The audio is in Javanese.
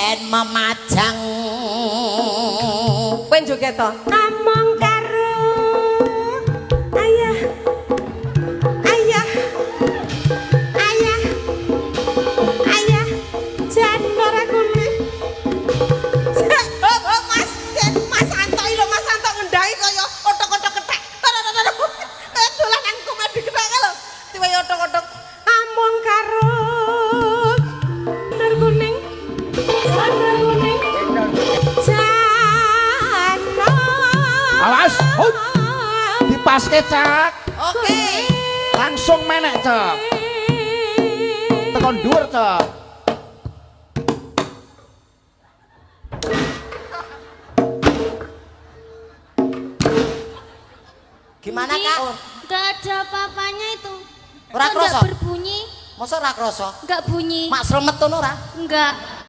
yen memajang kowe joget to among karo ayah ayah ayah ayah jan ora kuli Mas Santo lho Mas Santo ngendai kaya otok-otok kethek kayak dolanan komedi kethek lho tiba otok-otok among karo bener kuning jano awas dipaske cak oke langsung menek cak tekan dhuwur cak gimana kak? Gak ada apa-apanya itu. Ora Kok kroso? nggak berbunyi, Masa ora krasa? nggak bunyi. Mak sremet ngono ora? Enggak.